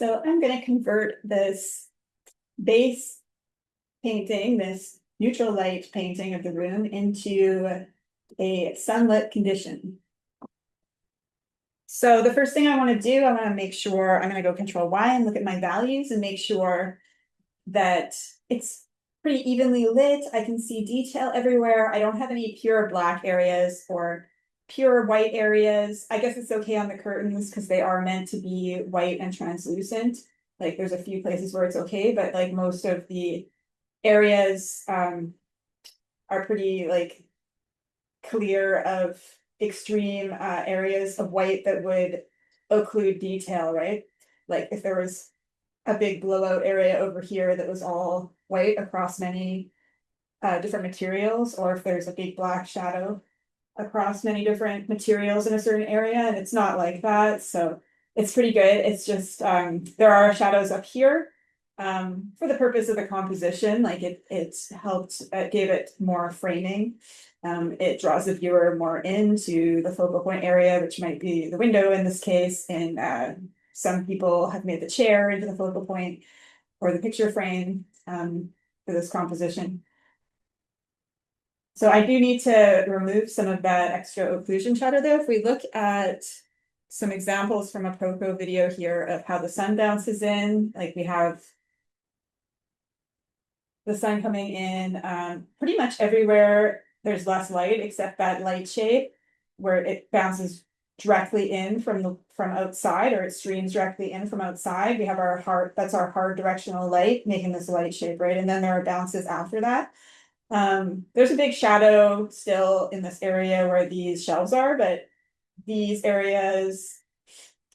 So I'm going to convert this base painting, this neutral light painting of the room into a sunlit condition. So the first thing I want to do, I want to make sure I'm going to go Control Y and look at my values and make sure that it's pretty evenly lit. I can see detail everywhere. I don't have any pure black areas or pure white areas. I guess it's okay on the curtains because they are meant to be white and translucent. Like there's a few places where it's okay, but like most of the areas are pretty like clear of extreme areas of white that would occlude detail, right? Like if there was a big blowout area over here that was all white across many different materials, or if there's a big black shadow across many different materials in a certain area, and it's not like that. So it's pretty good. It's just there are shadows up here for the purpose of the composition. Like it helped, it gave it more framing. It draws the viewer more into the focal point area, which might be the window in this case. And some people have made the chair into the focal point or the picture frame for this composition. So I do need to remove some of that extra occlusion shadow though. If we look at some examples from a Proco video here of how the sun bounces in, like we have the sun coming in pretty much everywhere there's less light except that light shape where it bounces directly in from outside, or it streams directly in from outside. We have our hard, that's our hard directional light making this light shape, right? And then there are bounces after that. There's a big shadow still in this area where these shelves are, but these areas,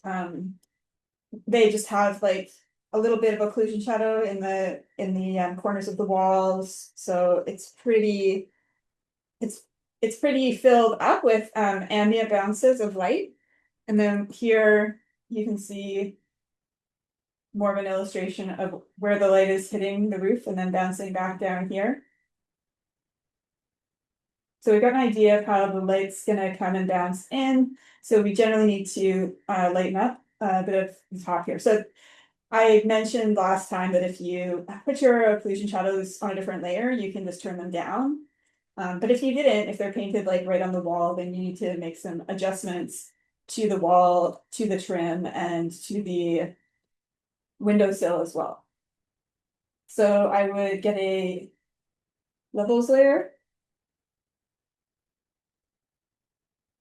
they just have like a little bit of occlusion shadow in the corners of the walls. So it's pretty filled up with ambient bounces of light. And then here you can see more of an illustration of where the light is hitting the roof and then bouncing back down here. So we've got an idea of how the light's gonna come and bounce in. So we generally need to lighten up a bit of the top here. So I mentioned last time that if you put your occlusion shadows on a different layer, you can just turn them down. But if you didn't, if they're painted like right on the wall, then you need to make some adjustments to the wall, to the trim, and to the windowsill as well. So I would get a levels layer.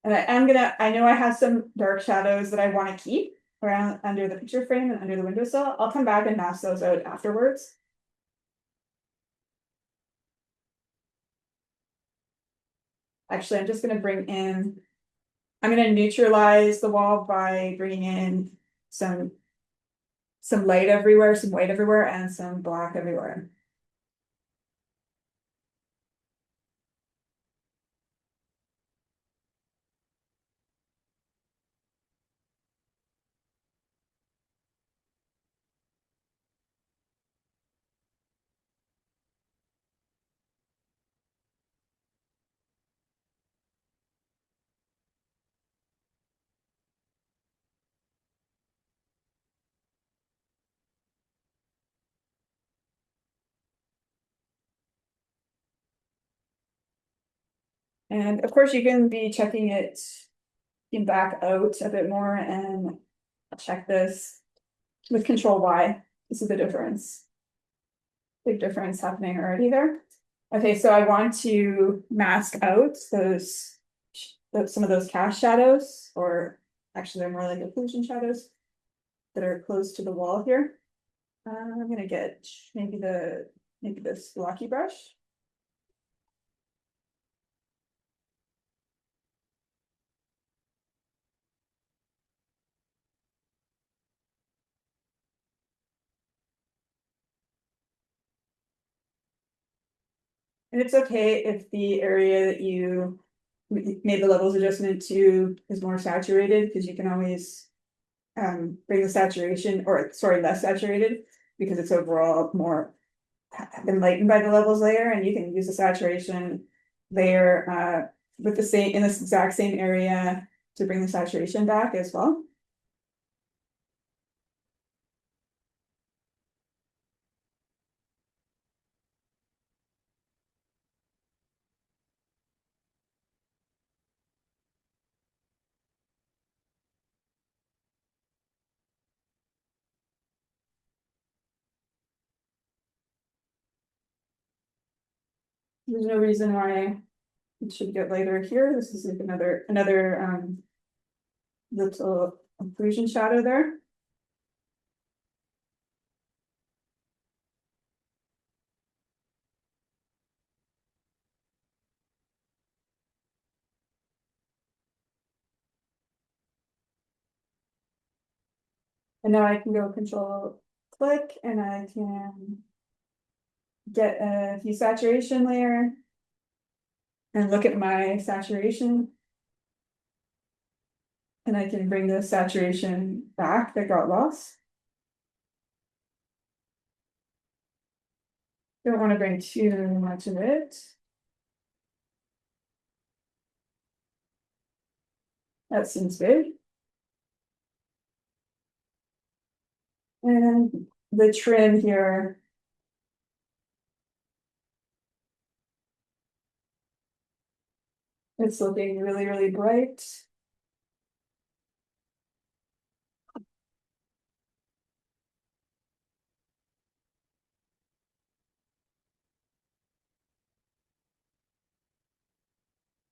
And I know I have some dark shadows that I want to keep around under the picture frame and under the windowsill. I'll come back and mask those out afterwards. Actually, I'm just going to I'm going to neutralize the wall by bringing in some light everywhere, some white everywhere, and some black everywhere. And of course, you can be checking it in back out a bit more and check this with Control Y. This is the difference. Big difference happening already there. Okay, so I want to mask out some of those cast shadows, or actually they're more like occlusion shadows that are close to the wall here. I'm gonna get maybe this blocky brush. And it's okay if the area that you made the levels adjustment to is more saturated, because you can always bring the saturation, or sorry, less saturated, because it's overall more enlightened by the levels layer, and you can use the saturation layer with the same in this exact same area to bring the saturation back as well. There's no reason why it should get lighter here. This is like another little occlusion shadow there. And now I can go control click and I can get a desaturation layer and look at my saturation. And I can bring the saturation back that got lost. Don't want to bring too much of it. That seems good. And the trim here. It's looking really, really bright.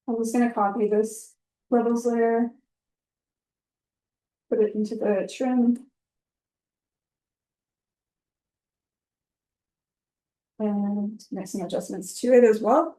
I'm just gonna copy this levels layer. Put it into the trim. And make some adjustments to it as well.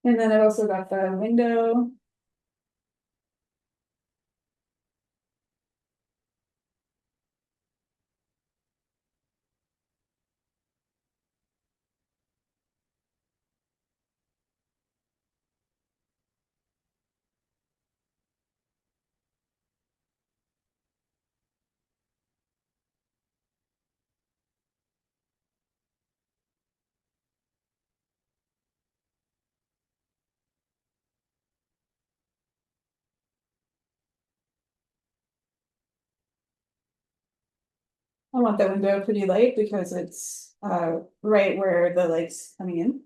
And then I've also got the window. I want the window pretty light because it's right where the light's coming in.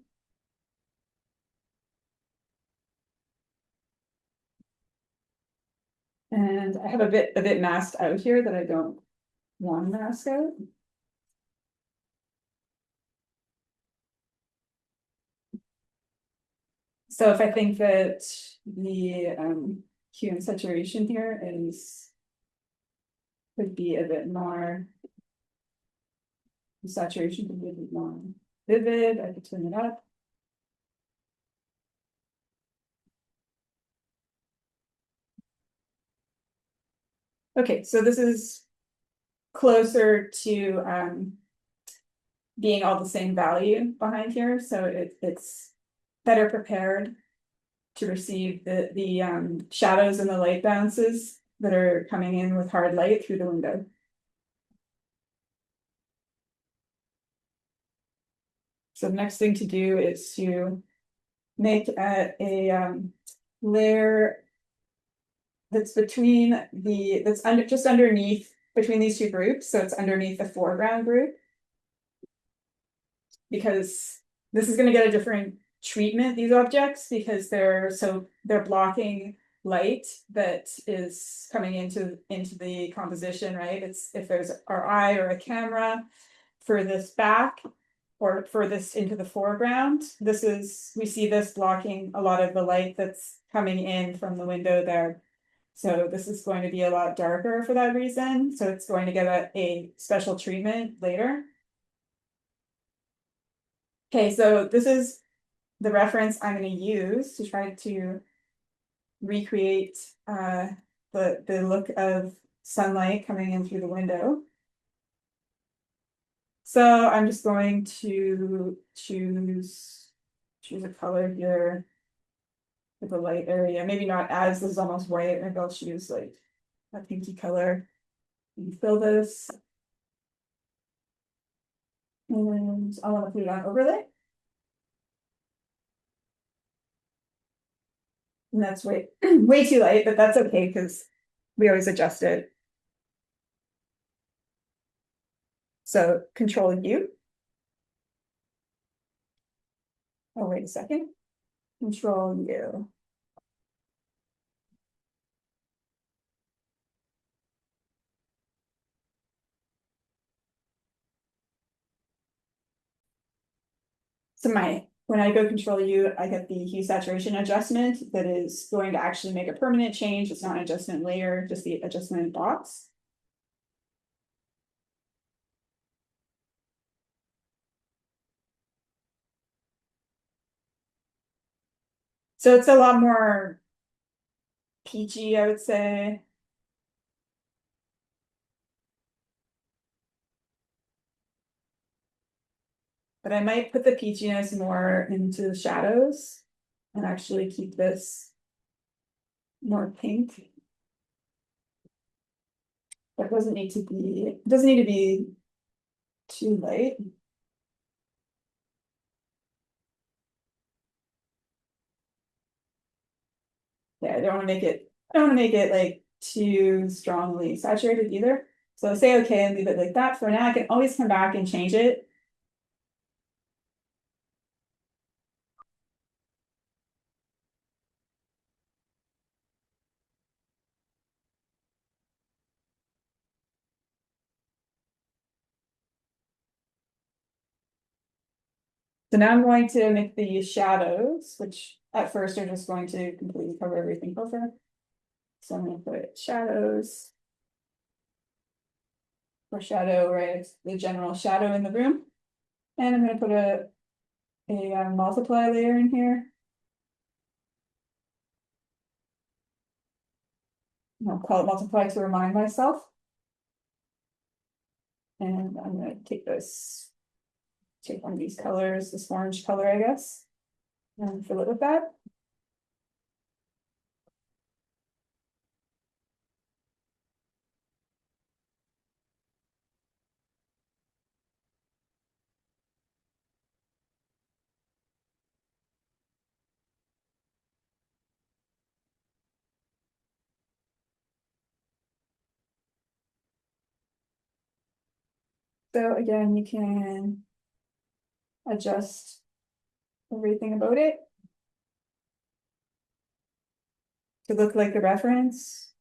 And I have a bit masked out here that I don't want to mask out. So if I think that the hue and saturation here is could be a bit more, the saturation could be a bit more vivid, I could turn it up. Okay, so this is closer to being all the same value behind here, so it's better prepared to receive the shadows and the light bounces that are coming in with hard light through the window. So the next thing to do is to make a layer that's between that's just underneath between these two groups, so it's underneath the foreground group. Because this is going to get a different treatment, these objects, because they're blocking light that is coming into the composition, right? It's if there's our eye or a camera for this back or for this into the foreground, we see this blocking a lot of the light that's coming in from the window there. So this is going to be a lot darker for that reason. So it's going to get a special treatment later. Okay, so this is the reference I'm going to use to try to recreate the look of sunlight coming in through the window. So I'm just going to choose a color here for the light area. Maybe not as this is almost white. Maybe I'll choose like a pinky color and fill this. And I want to put it on overlay. And that's way way too light, but that's okay because we always adjust it. So Control U. Oh, wait a second. Control U. So when I go Control U, I get the hue saturation adjustment that is going to actually make a permanent change. It's not an adjustment layer, just the adjustment box. So it's a lot more peachy, I would say. But I might put the peachiness more into the shadows and actually keep this more pink. That doesn't need to be, it doesn't need to be too light. Yeah, I don't want to make it like too strongly saturated either. So say okay and leave it like that for now. I can always come back and change it. So now I'm going to make the shadows, which at first are just going to completely cover everything over. So I'm going to put shadows. For shadow, right? It's the general shadow in the room. And I'm going to put a multiply layer in here. I'll call it multiply to remind myself. And I'm going to take one of these colors, this orange color, I guess, and fill it with that. So again, you can adjust everything about it to look like the reference.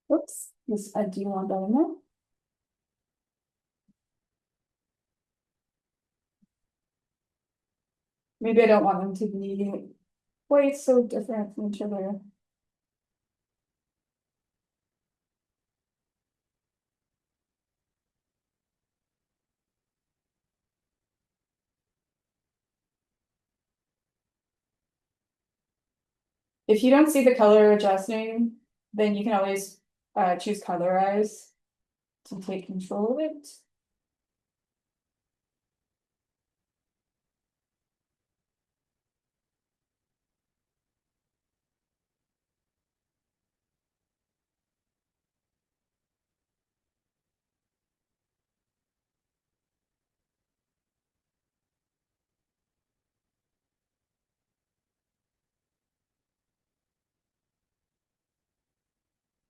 Whoops, I do want that in there. Maybe I don't want them to be quite so different from each other. If you don't see the color adjusting, then you can always choose colorize to take control of it.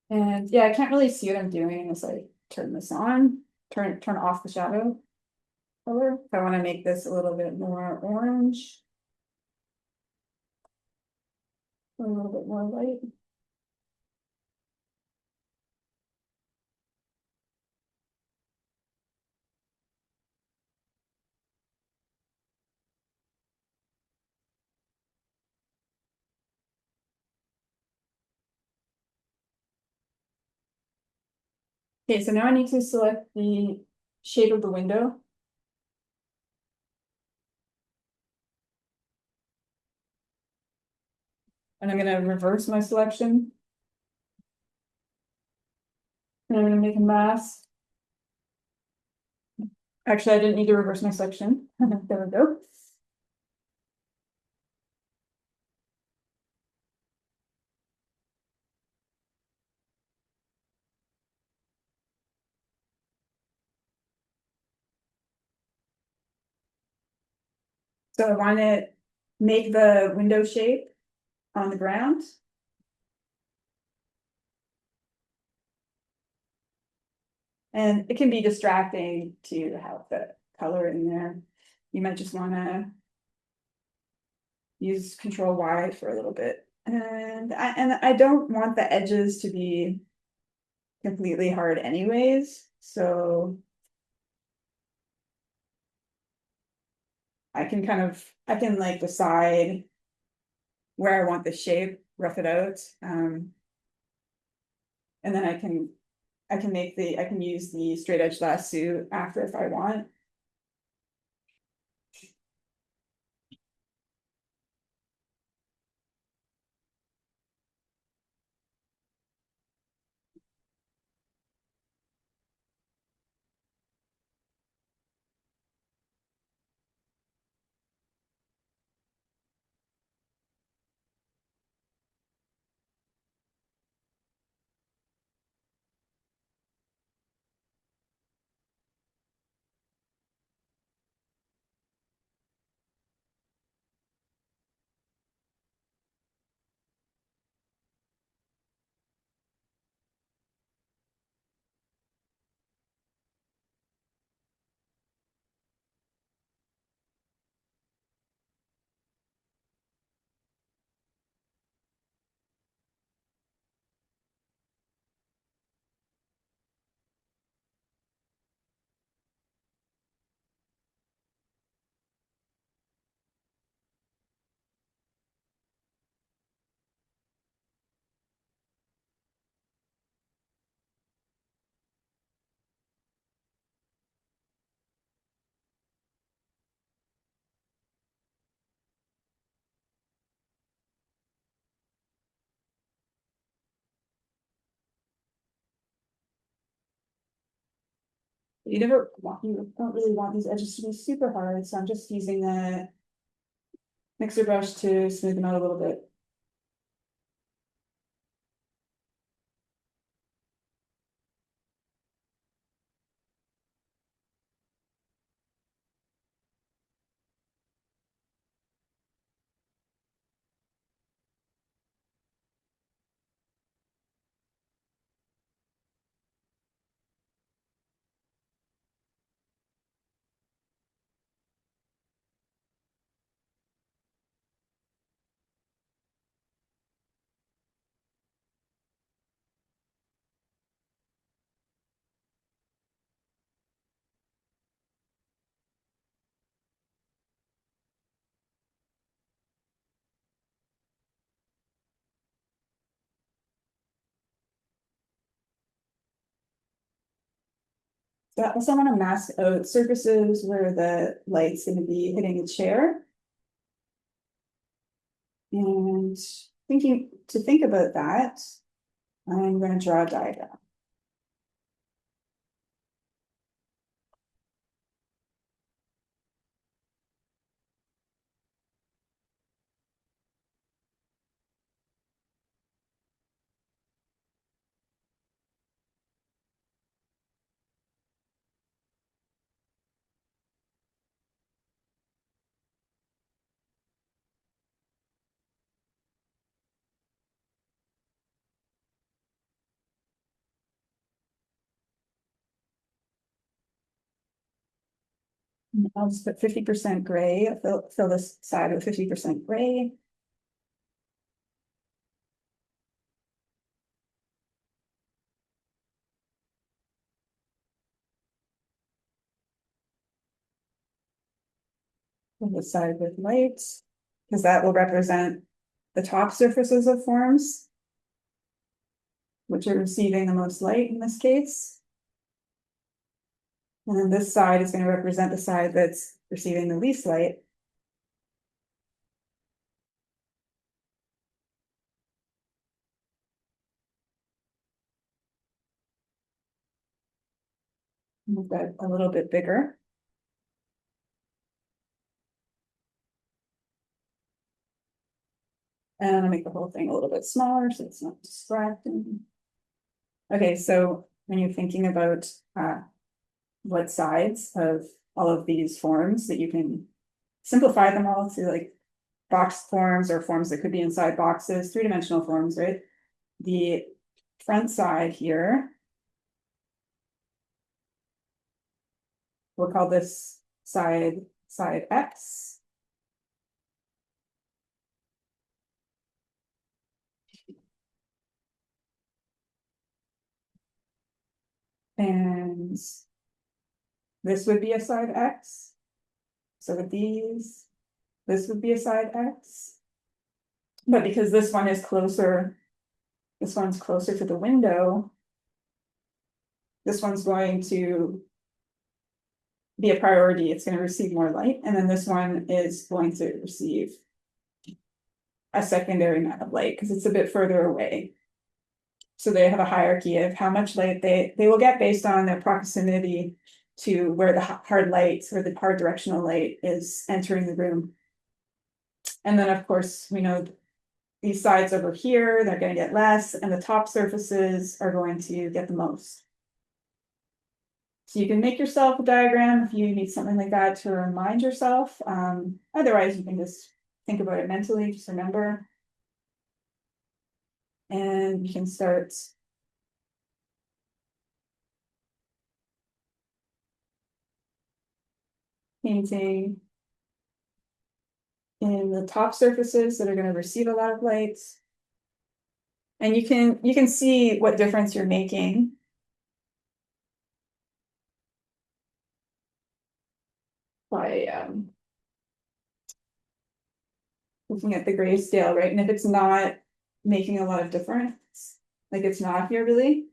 And yeah, I can't really see what I'm doing unless I turn this on, turn off the shadow color. If I want to make this a little bit more orange, or a little bit more light. Okay, so now I need to select the shape of the window. And I'm gonna reverse my selection. And I'm gonna make a mask. Actually, I didn't need to reverse my selection. There we go. So I want to make the window shape on the ground. And it can be distracting to have the color in there. You might just want to use Control Y for a little bit. And I don't want the edges to be completely hard anyways. So I can like decide where I want the shape, rough it out. And then I can use the straight edge lasso after if I want. You don't really want these edges to be super hard, so I'm just using a mixer brush to smooth them out a little bit. So I also want to mask out surfaces where the light's going to be hitting the chair. And to think about that, I'm going to draw a diagram. I'll just put 50% gray, fill this side with 50% gray. Fill this side with light, because that will represent the top surfaces of forms, which are receiving the most light in this case. And then this side is going to represent the side that's receiving the least light. Make that a little bit bigger. And I'll make the whole thing a little bit smaller so it's not distracting. Okay, so when you're thinking about what sides of all of these forms that you can simplify them all to like box forms or forms that could be inside boxes, three-dimensional forms, right? The front side here, we'll call this side X. And this would be a side X. So with these, this would be a side X. But because this one is closer, this one's closer to the window, this one's going to be a priority. It's going to receive more light. And then this one is going to receive a secondary amount of light because it's a bit further away. So they have a hierarchy of how much light they will get based on their proximity to where the hard light or the hard directional light is entering the room. And then of course, we know these sides over here, they're going to get less, and the top surfaces are going to get the most. So you can make yourself a diagram if you need something like that to remind yourself. Otherwise, you can just think about it mentally, just remember. And you can start painting in the top surfaces that are going to receive a lot of light. And you can see what difference you're making by looking at the grayscale, right? And if it's not making a lot of difference, like it's not here really,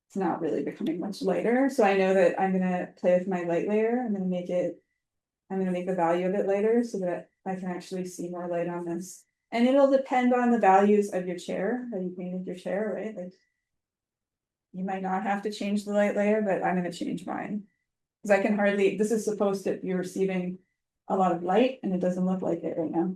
it's not really becoming much lighter. So I know that I'm gonna play with my light layer. I'm gonna make the value of it lighter so that I can actually see more light on this. And it'll depend on the values of your chair, how you painted your chair, right? Like you might not have to change the light layer, but I'm gonna change mine. Because I can hardly, this is supposed to be receiving a lot of light and it doesn't look like it right now.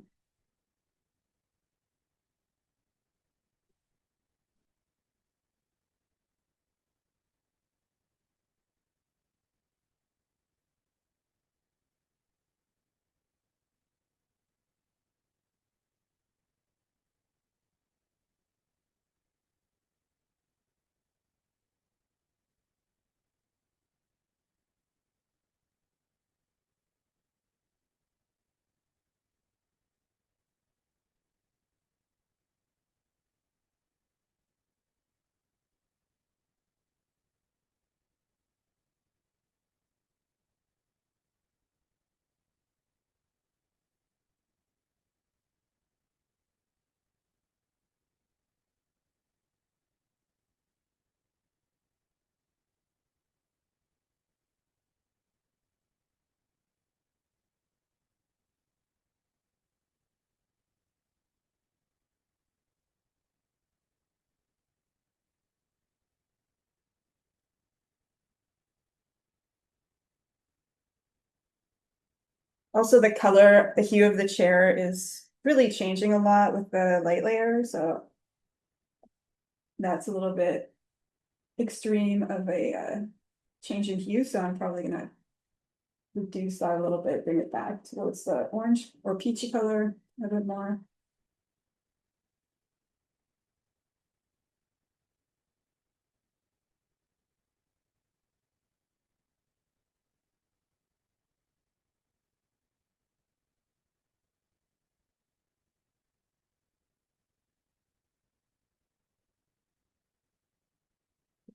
Also, the color, the hue of the chair is really changing a lot with the light layer, so that's a little bit extreme of a change in hue, so I'm probably gonna reduce that a little bit, bring it back towards the orange or peachy color a bit more.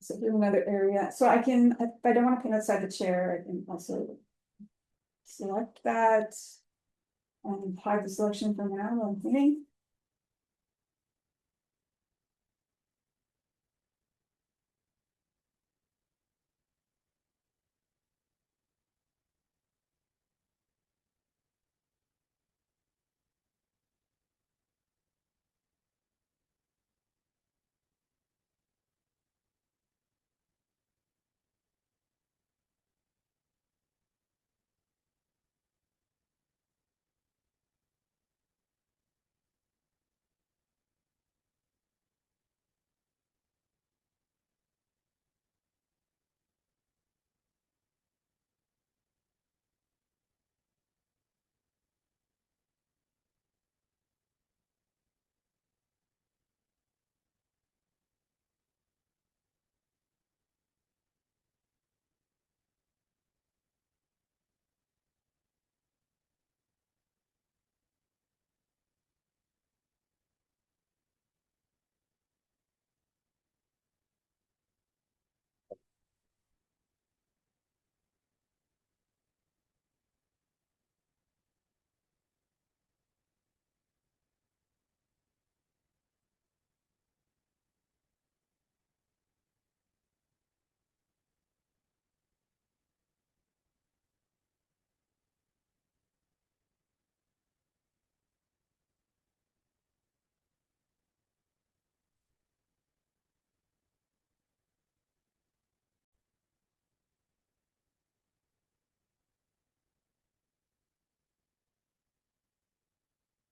So here's another area, so I can, if I don't wanna paint outside the chair, I can also select that. And hide the selection for now while I'm painting.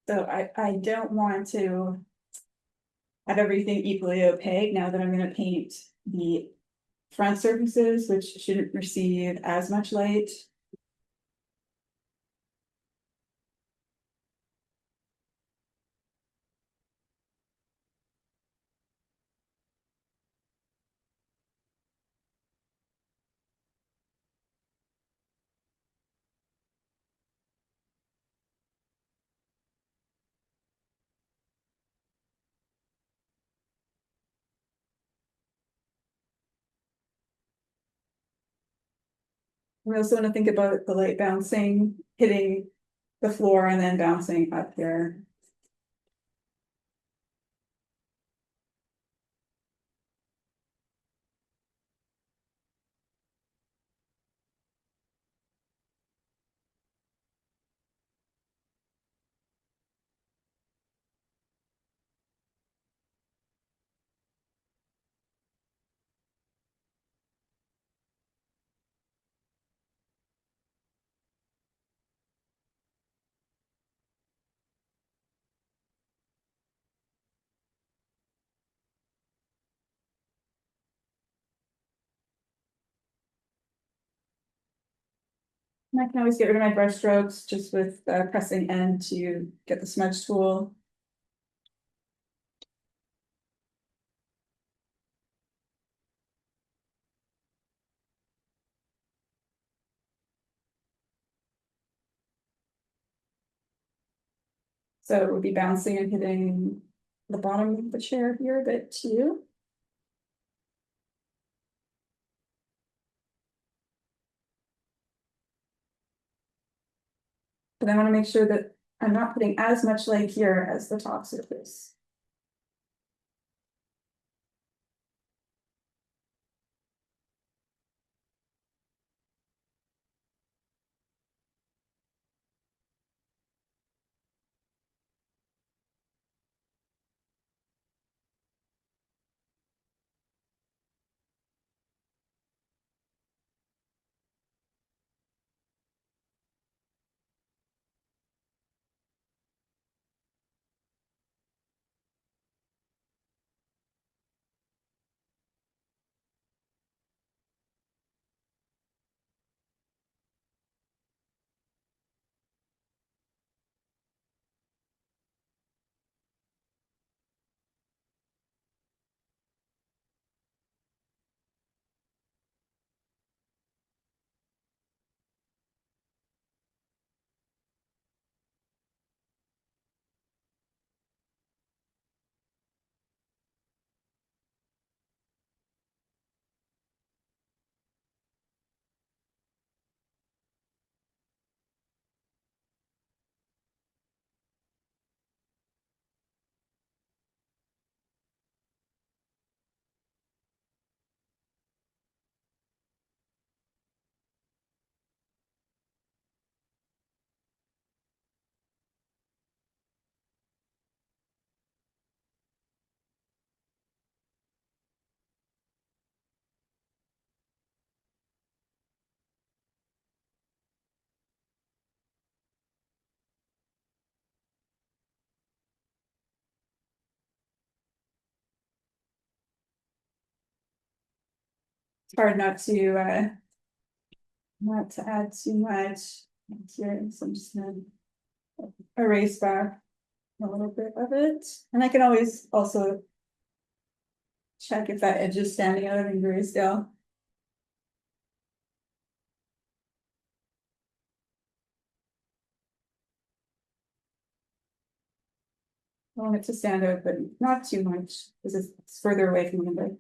So I don't want to have everything equally opaque now that I'm gonna paint the front surfaces, which shouldn't receive as much light. We also wanna think about the light bouncing, hitting the floor and then bouncing up here. And I can always get rid of my brush strokes just with pressing N to get the smudge tool. So it would be bouncing and hitting the bottom of the chair here a bit too. But I want to make sure that I'm not putting as much light here as the top surface. It's hard not to add too much here, so I'm just gonna erase back a little bit of it. And I can always also check if that edge is standing out in grayscale. I want it to stand out, but not too much, because it's further away from the window.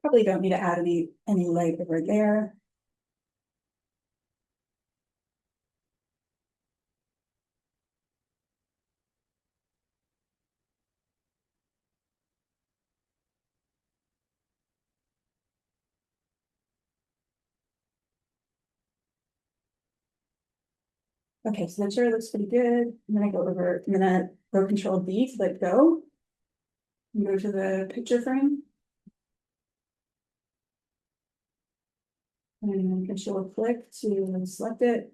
Probably don't need to add any light over there. Okay, so the chair looks pretty good. I'm gonna go Control D to let go. And go to the picture frame. And then Control click to select it.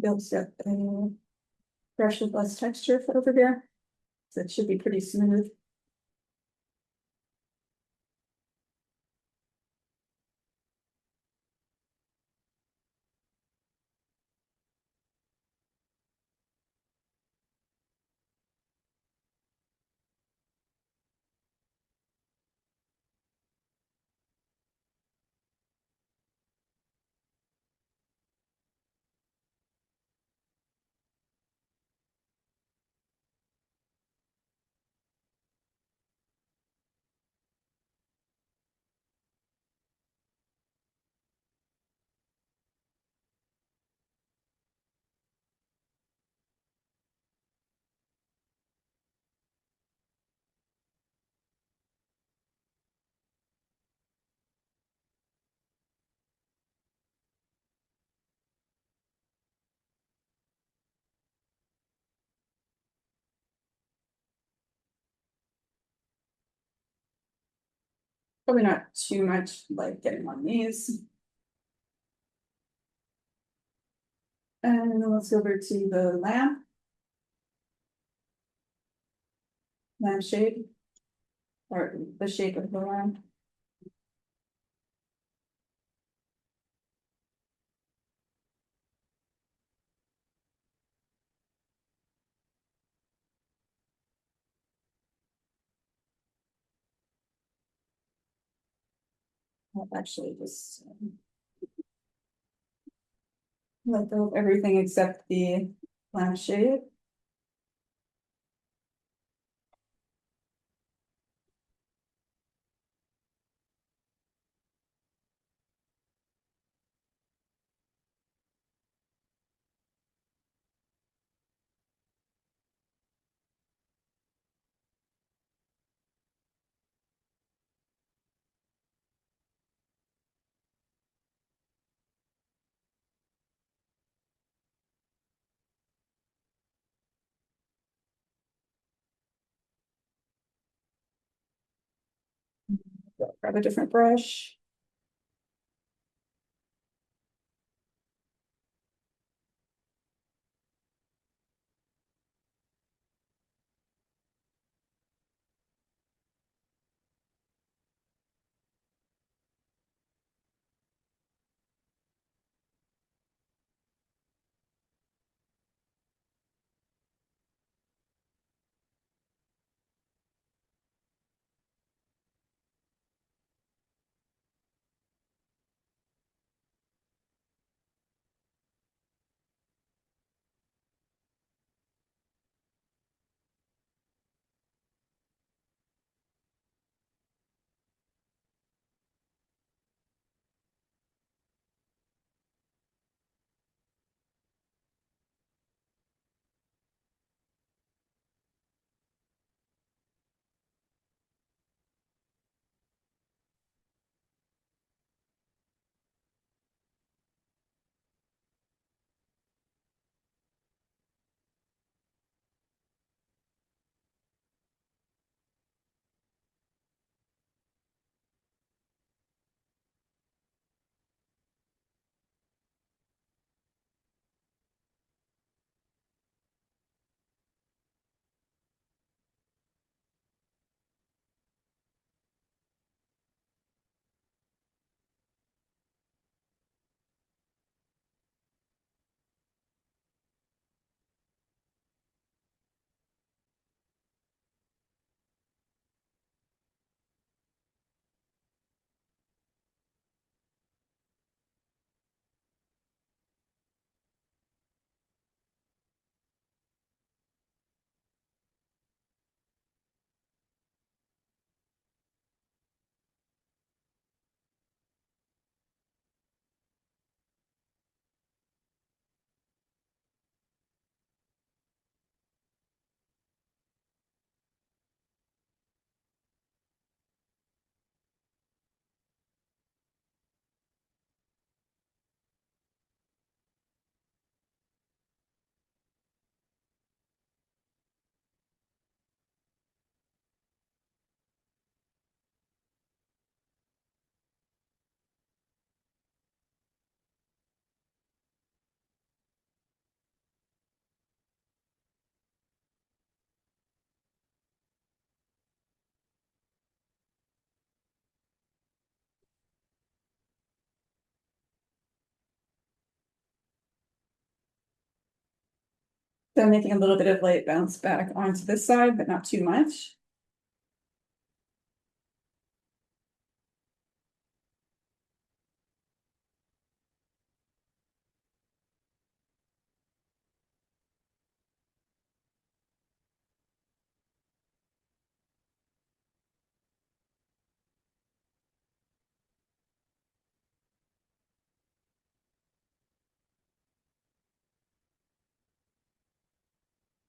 Build up a brush with less texture for over here. So it should be pretty smooth. Probably not too much like getting on these. And then let's go over to the lamp shape, or the shape of the lamp. I'll actually just let go of everything except the lamp shape. Grab a different brush. So I'm making a little bit of light bounce back onto this side, but not too much.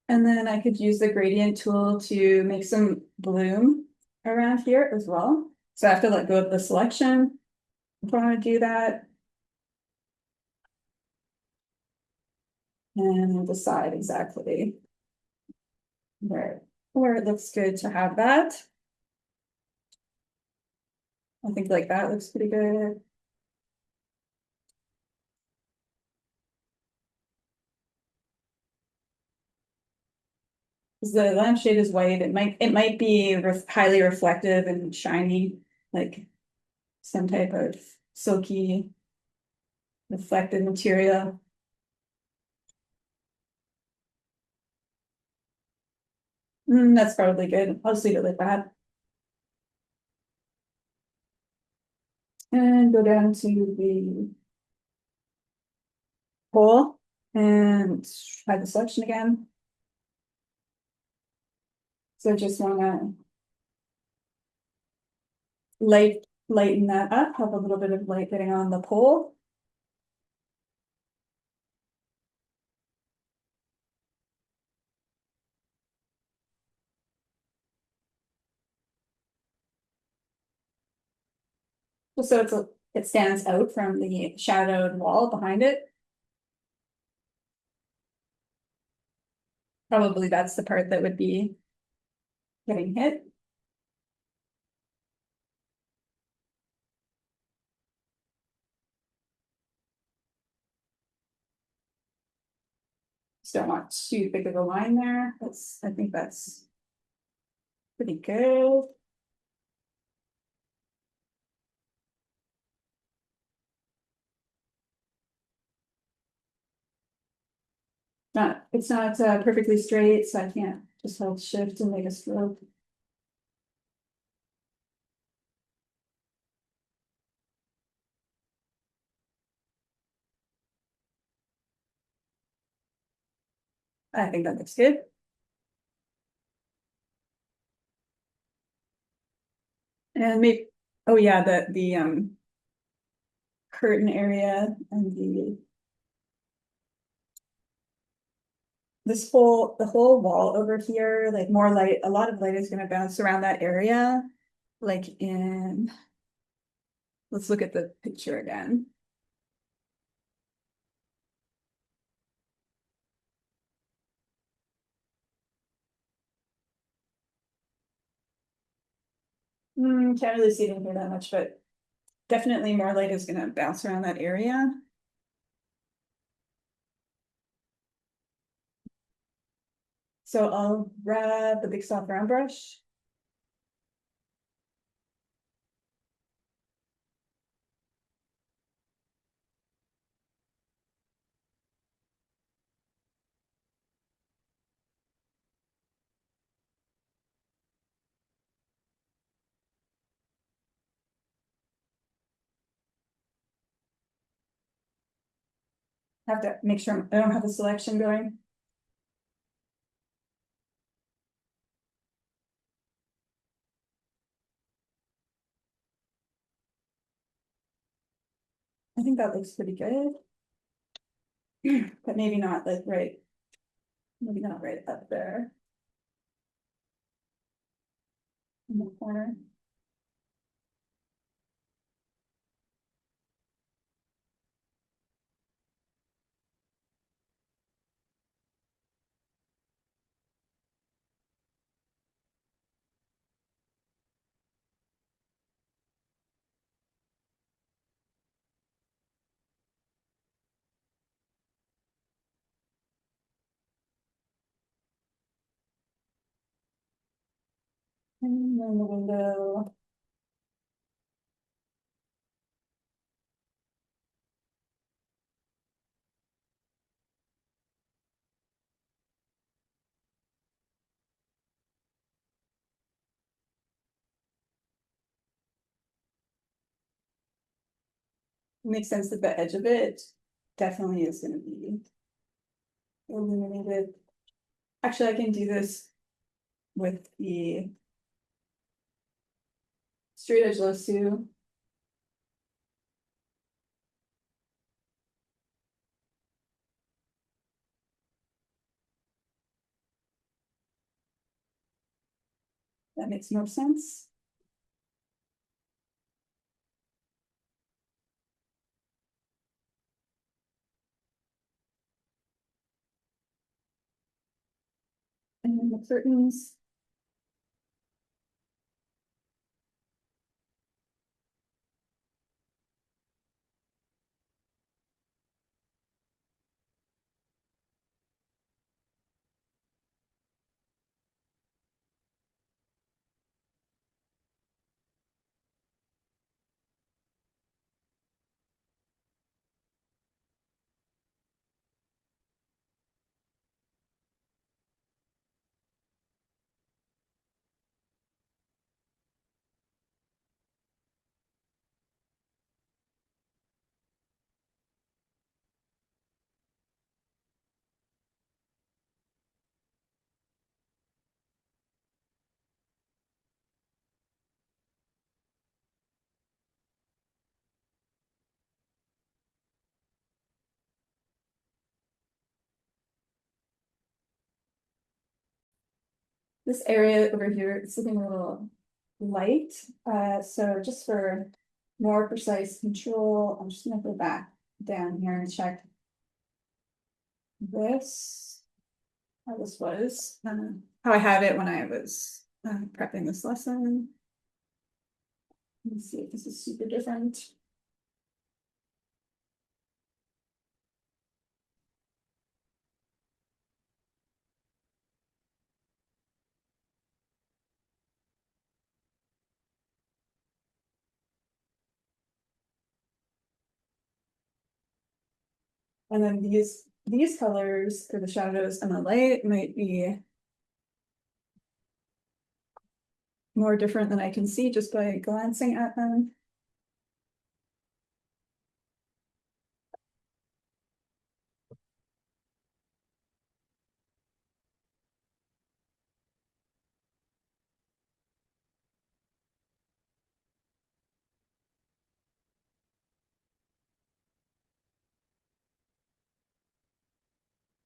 And then I could use the gradient tool to make some bloom around here as well. So I have to let go of the selection if I want to do that. And decide exactly where it looks good to have that. I think like that looks pretty good. Because the lampshade is white, it might be highly reflective and shiny, like some type of silky reflective material. That's probably good. I'll just leave it like that. And go down to the hole and try the selection again. So just want to lighten that up, have a little bit of light getting on the pole. Just so it stands out from the shadowed wall behind it. Probably that's the part that would be getting hit. Just don't want too big of a line there. I think that's pretty good. It's not perfectly straight, so I can't just hold shift and make a stroke. I think that looks good. And maybe, oh yeah, the curtain area and the whole wall over here, like more light, a lot of light is gonna bounce around that area. Like in, let's look at the picture again. Can't really see it in here that much, but definitely more light is gonna bounce around that area. So I'll grab the big soft round brush. Have to make sure I don't have the selection going. I think that looks pretty good. But maybe not like maybe not right up there in the corner. And then the window. makes sense that the edge of it definitely is gonna be illuminated. Actually, I can do this with the straight edge lasso. That makes more sense. And then the curtains. This area over here is looking a little light. So just for more precise control, I'm just gonna go back down here and check this, how this was, how I had it when I was prepping this lesson. Let's see if this is super different. And then these colors for the shadows and the light might be more different than I can see just by glancing at them.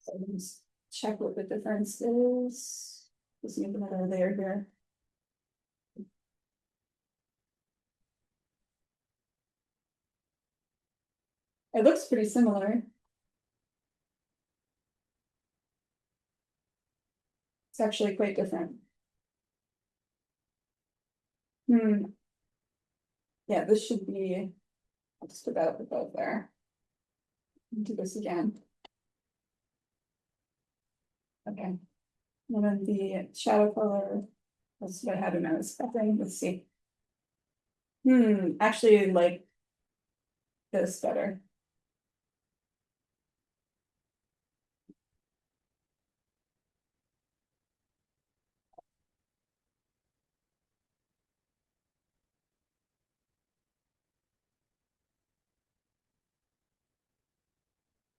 So let's check what the difference is. Just need another layer here. It looks pretty similar. It's actually quite different. Yeah, this should be just about above there. Do this again. Okay. And then the shadow color, that's what I had when I was prepping. Let's see. Actually like this better.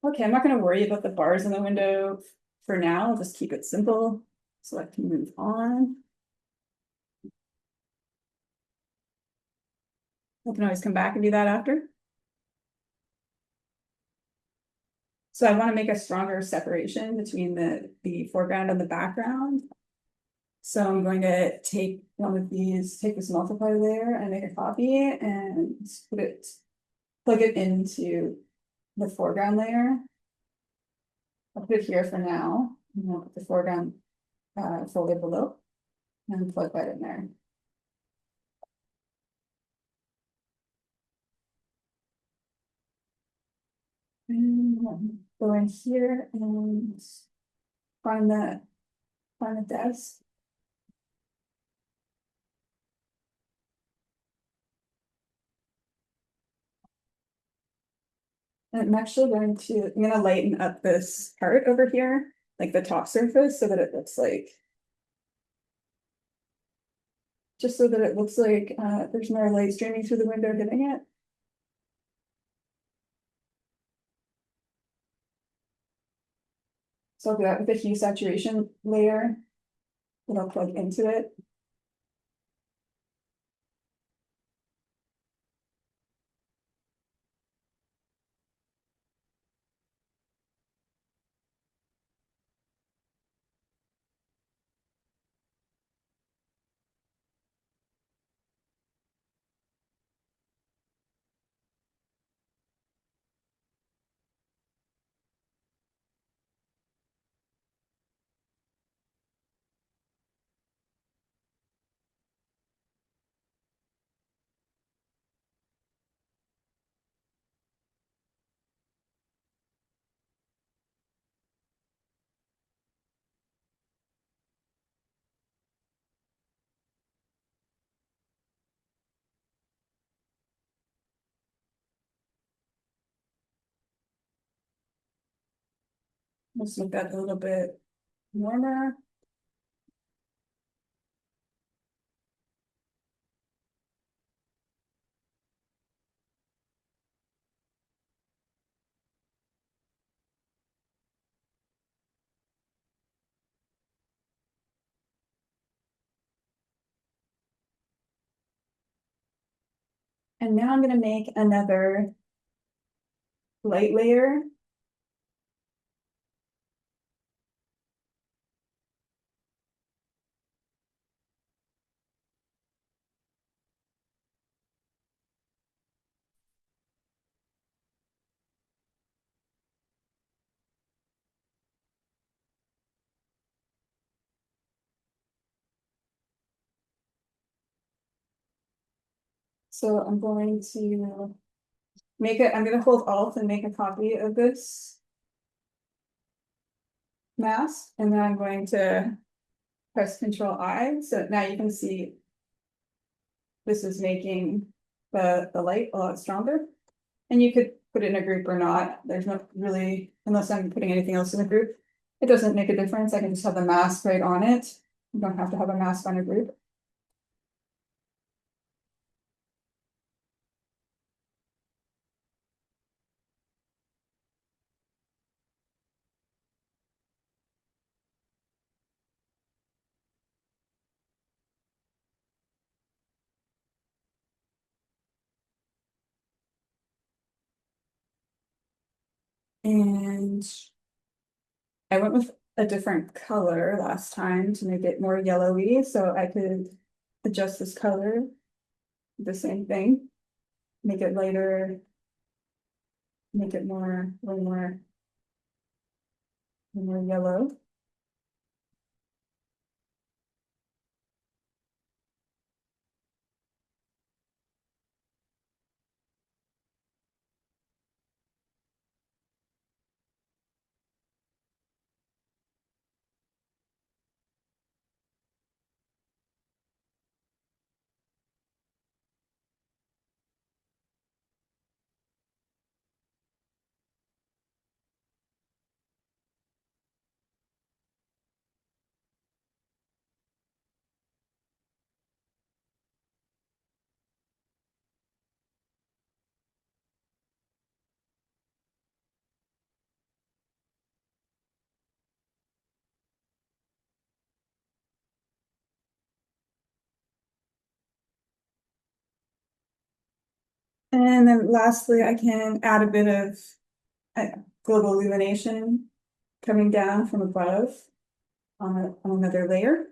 Okay, I'm not gonna worry about the bars in the window for now. I'll just keep it simple so I can move on. I can always come back and do that after. So I want to make a stronger separation between the foreground and the background. So I'm going to take one of these, take this multiply layer and make a copy and plug it into the foreground layer. I'll put it here for now, and I'll put the foreground folder below and plug that in there. And go in here and find the desk. And I'm actually going to, I'm gonna lighten up this part over here, like the top surface, so that it looks like, just so that it looks like there's more light streaming through the window hitting it. So I'll do that with the hue saturation layer. It'll plug into it. Let's make that a little bit warmer. And now I'm gonna make another light layer. So I'm going to make it, I'm gonna hold Alt and make a copy of this mask, and then I'm going to press Control I. So now you can see this is making the light a lot stronger. And you could put it in a group or not. There's not really, unless I'm putting anything else in the group, it doesn't make a difference. I can just have the mask right on it. You don't have to have a mask on a group. And I went with a different color last time to make it more yellowy, so I could adjust this color, the same thing, make it lighter, make it more, a little more yellow. And then lastly, I can add a bit of uh, global illumination coming down from above on another layer.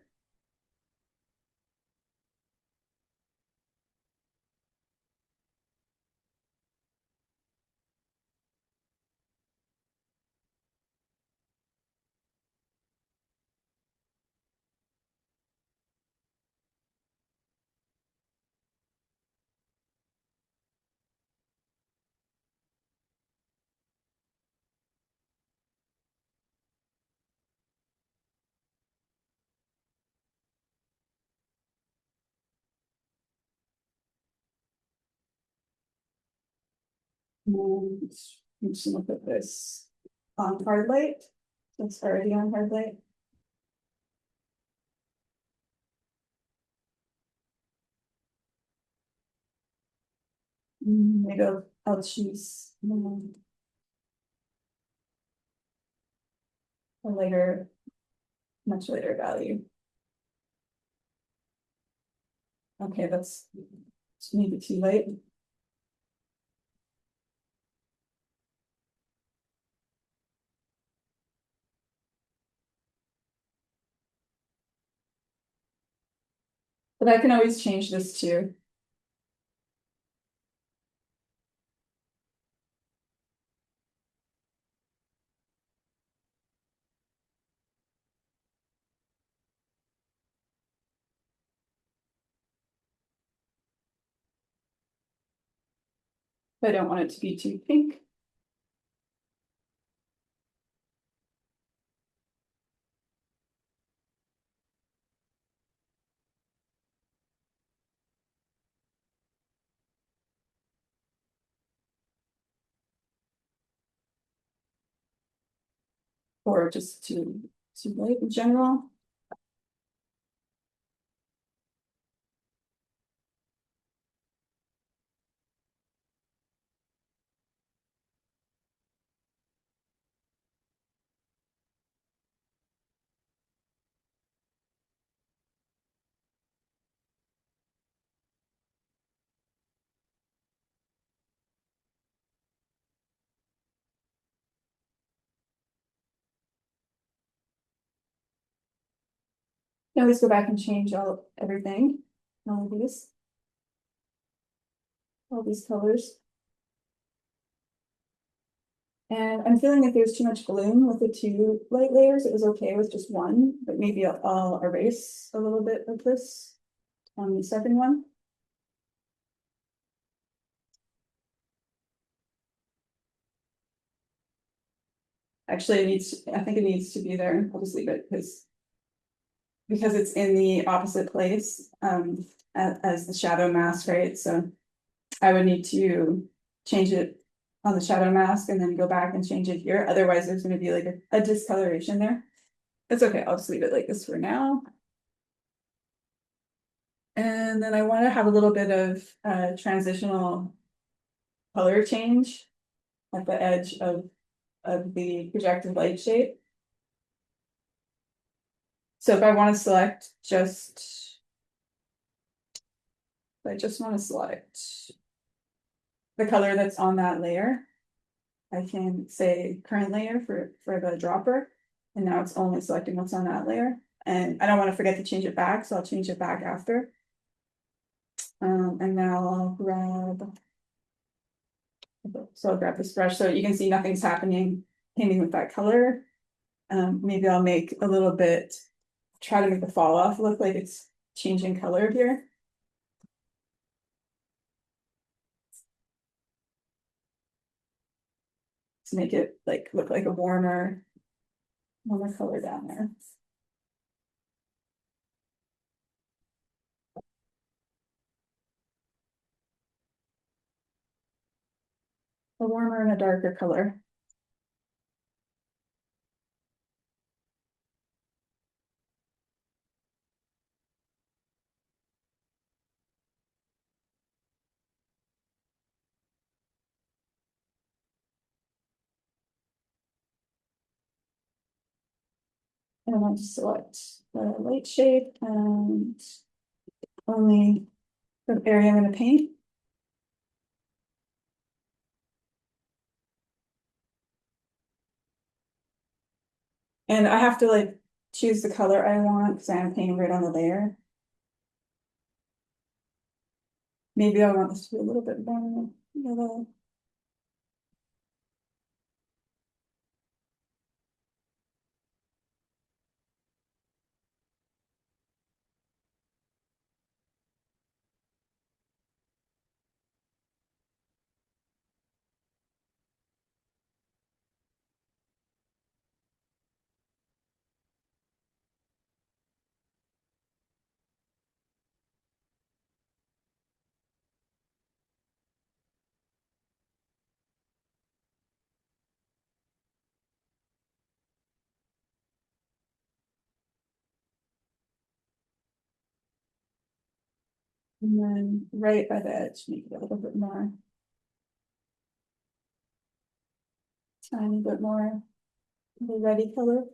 And I'm just gonna put this on hard light. It's already on hard light. Maybe I'll choose a later, much later value. Okay, that's maybe too late. But I can always change this too. I don't want it to be too pink. Or just too light in general. Now let's go back and change everything, all these colors. And I'm feeling like there's too much bloom with the two light layers. It was okay with just one, but maybe I'll erase a little bit of this on the second one. Actually, I think it needs to be there. I'll just leave it because it's in the opposite place as the shadow mask, right? So I would need to change it on the shadow mask and then go back and change it here. Otherwise, there's going to be like a discoloration there. It's okay. I'll just leave it like this for now. And then I want to have a little bit of transitional color change at the edge of the projected light shape. So if I want to select I just want to select the color that's on that layer, I can say current layer for the dropper. And now it's only selecting what's on that layer. And I don't want to forget to change it back, so I'll change it back after. And now I'll grab this brush so you can see nothing's happening painting with that color. Maybe I'll make a little bit, try to make the fall off look like it's changing color here. To make it like look like a warmer color down there. A warmer and a darker color. And I want to select the light shape and only the area I'm going to paint. And I have to like choose the color I want because I'm painting right on the layer. Maybe I want this to be a little bit more yellow. And then right by the edge, make it a little bit more. Tiny bit more the ready color.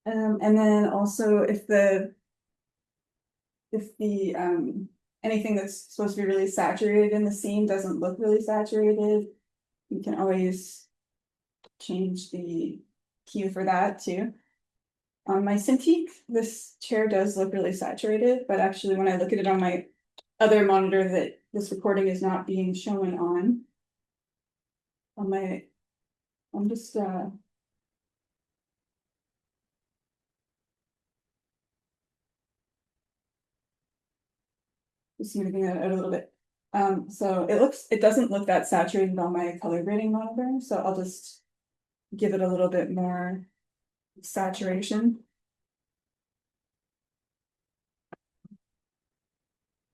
And then also if the anything that's supposed to be really saturated in the scene doesn't look really saturated, you can always change the hue for that too. On my Cintiq, this chair does look really saturated, but actually when I look at it on my other monitor that this recording is not being shown on my, I'm just moving it out a little bit. So it doesn't look that saturated on my color grading monitor, so I'll just give it a little bit more saturation.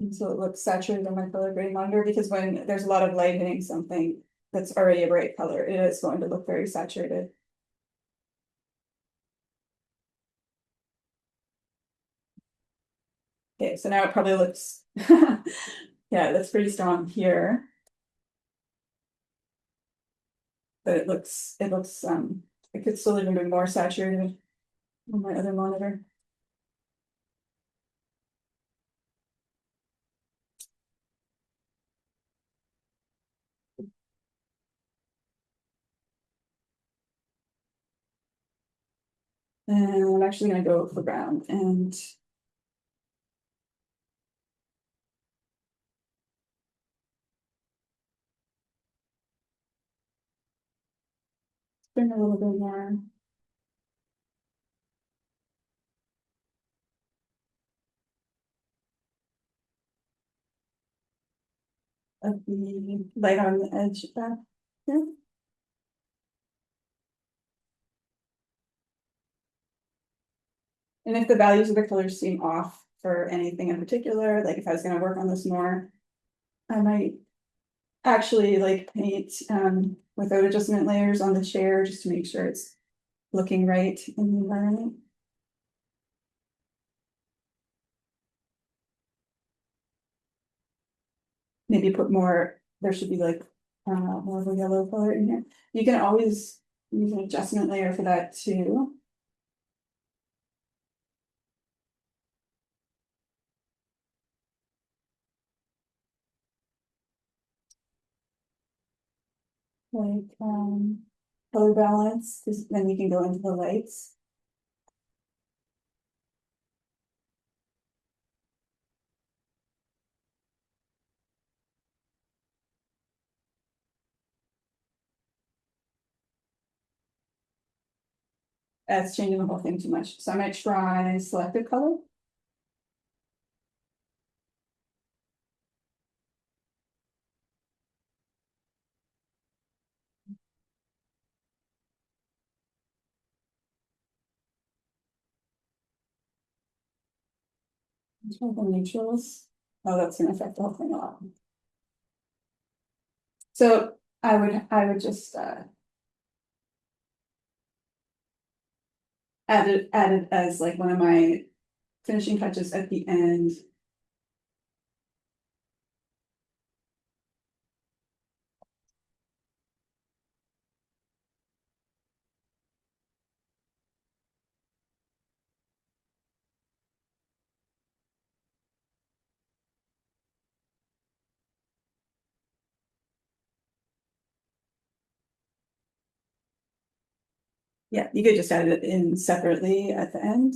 And so it looks saturated on my color grading monitor because when there's a lot of light hitting something that's already a bright color, it is going to look very saturated. Okay, so now it probably looks, yeah, that's pretty strong here. But it could still even be more saturated on my other monitor. And I'm actually gonna go for brown and bring a little bit more of the light on the edge back here. And if the values of the colors seem off for anything in particular, like if I was gonna work on this more, I might actually like paint without adjustment layers on the chair just to make sure it's looking right in the environment. Maybe put more, there should be like more of a yellow color in here. You can always use an adjustment layer for that too. Like color balance, because then you can go into the lights. That's changing the whole thing too much. So I might try selective color. Try the neutrals. Oh, that's gonna affect the whole thing a lot. So I would just add it as like one of my finishing touches at the end. Yeah, you could just add it in separately at the end.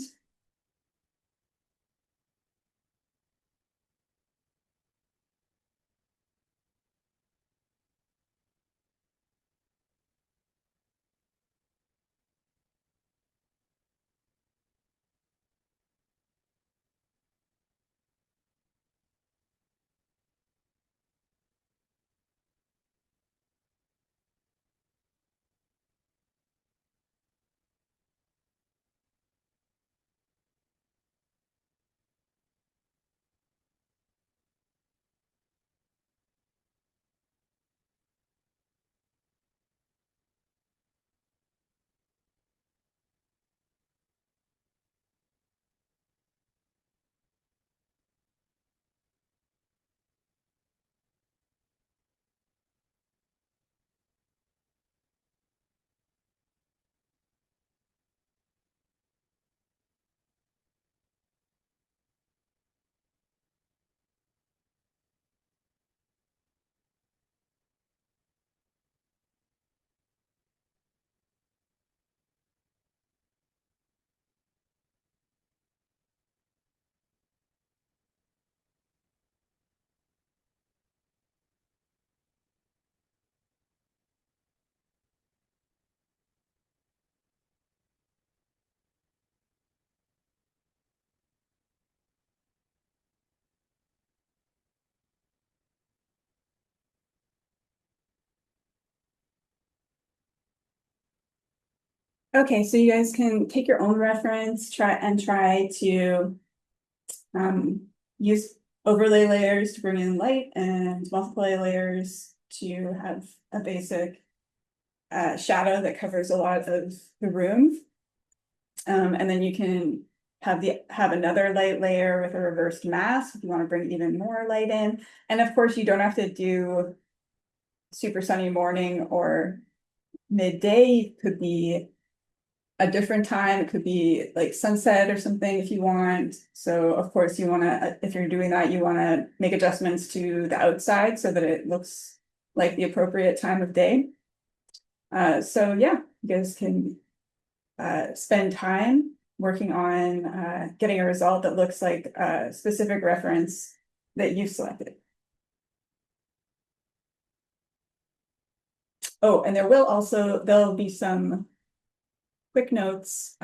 Okay, so you guys can take your own reference, try to use overlay layers to bring in light and multiply layers to have a basic shadow that covers a lot of the room. And then you can have another light layer with a reversed mask if you want to bring even more light in. And of course, you don't have to do super sunny morning or midday. It could be a different time. It could be like sunset or something if you want. So of course you want to, if you're doing that, you want to make adjustments to the outside so that it looks like the appropriate time of day. So yeah, you guys can spend time working on getting a result that looks like a specific reference that you've selected. Oh, and there'll be some quick notes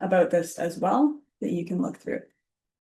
about this as well that you can look through.